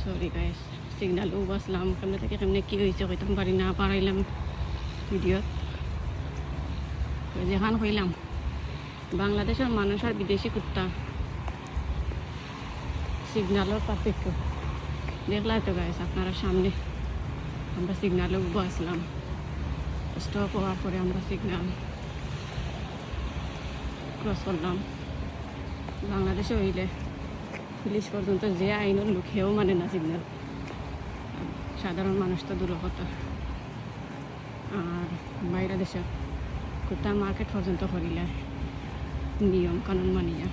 sorry guys সিগনালও বসলাম কেমনে থেকে কেমনে কী হয়েছে কইতাম পারি না পারাইলাম ভিডিওত যেখান কইলাম বাংলাদেশের মানুষ আর বিদেশি কুত্তা সিগনালের পার্থক্য দেখলাই তো গাইস আপনারা সামনে আমরা সিগনালে বসলাম স্টপ হওয়ার পরে আমরা সিগনাল ক্রস করলাম বাংলাদেশে হইলে পুলিশ পর্যন্ত যে আইনের লোক হেও মানে না সিগন্যাল সাধারণ মানুষ তো দূর কথা আর বাইরে দেশে কুত্তা মার্কেট পর্যন্ত করিলে নিয়ম কানুন মানিয়া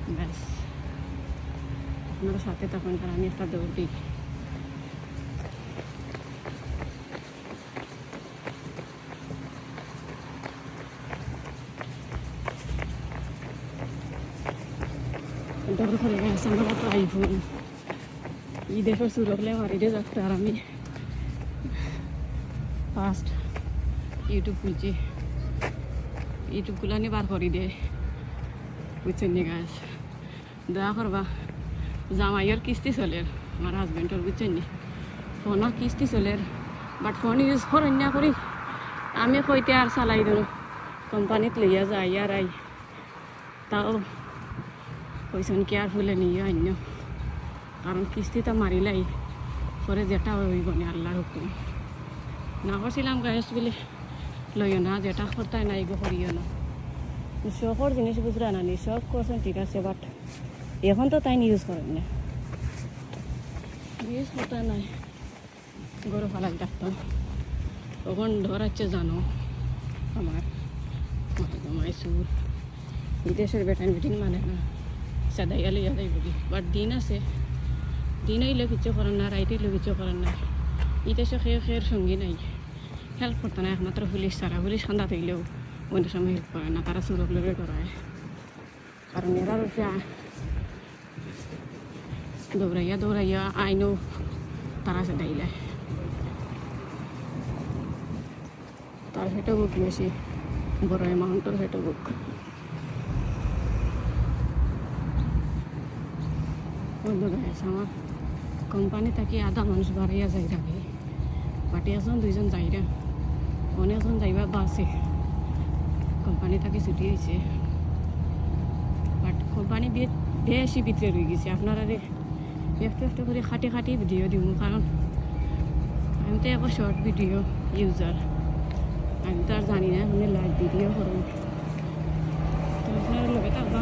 ব্যাস আপনারা সাথে তখন তার আমি একটা দৌড় দিই দৌড় করে গেছে আমরা তো আইফোন ঈদে ফের শুরু হলে আমার ঈদে যাচ্ছে আর আমি ফার্স্ট ইউটিউব খুলছি ইউটিউবগুলো নিয়ে বার করি দে বুঝছেন নি গাছ দয়া করবা জামাইয়ের কিস্তি চলের আমার হাজবেন্ডর বুঝছেন নি ফোনের কিস্তি চলের বাট ফোন ইউজ করেন না করি আমি কইতে আর চালাই দিল কোম্পানিত লইয়া যাই আর আই তাও পয়সন কেয়ারফুলে নিয়ে অন্য কারণ কিস্তিটা মারিলাই পরে যেটা হইব না আল্লাহর হুকুম না করছিলাম গ্যাস বলে লইও না যেটা করতে না এগো করিও না শখর জিনিস বুঝরা না নি শখ করছেন ঠিক আছে বাট এখন তো তাই ইউজ করেন না ইউজ করতে নাই গরু ফালাই ডাকতাম তখন ধরাচ্ছে জানো আমার মাইসুর বিদেশের বেটান বেটিং মানে না সাদাইয়া লইয়া যাই বলি বাট দিন আছে দিন আইলে কিছু করেন না রাইতে আইলে কিছু করেন না ইতিহাসে খেয়ের সঙ্গী নাই হেল্প করতে না একমাত্র পুলিশ ছাড়া পুলিশ খান্দা থাকলেও অন্য সময় হেল্প করে না তারা সুরক লড়ে ডরায় কারণ এরা দৌড়াইয়া দৌড়াইয়া আইনও তারা সাদাইলে তার হেঁটে বুক বেশি বড় অ্যামাউন্টের হেঁটে বুক আমার কোম্পানি থাকি আধা মানুষ বাড়াইয়া যাই থাকে বাট একজন দুইজন যাই রে অনেকজন যাইবা বাসে কোম্পানি থাকি ছুটি হয়েছে বাট কোম্পানি বেশি ভিতরে রয়ে গেছে আপনারা একটু একটু করে খাটি খাটি ভিডিও দিব কারণ আমি তো একবার শর্ট ভিডিও ইউজার আমি তো আর জানি না আপনি লাইভ ভিডিও করুন তো আপনারা লোকে থাকবা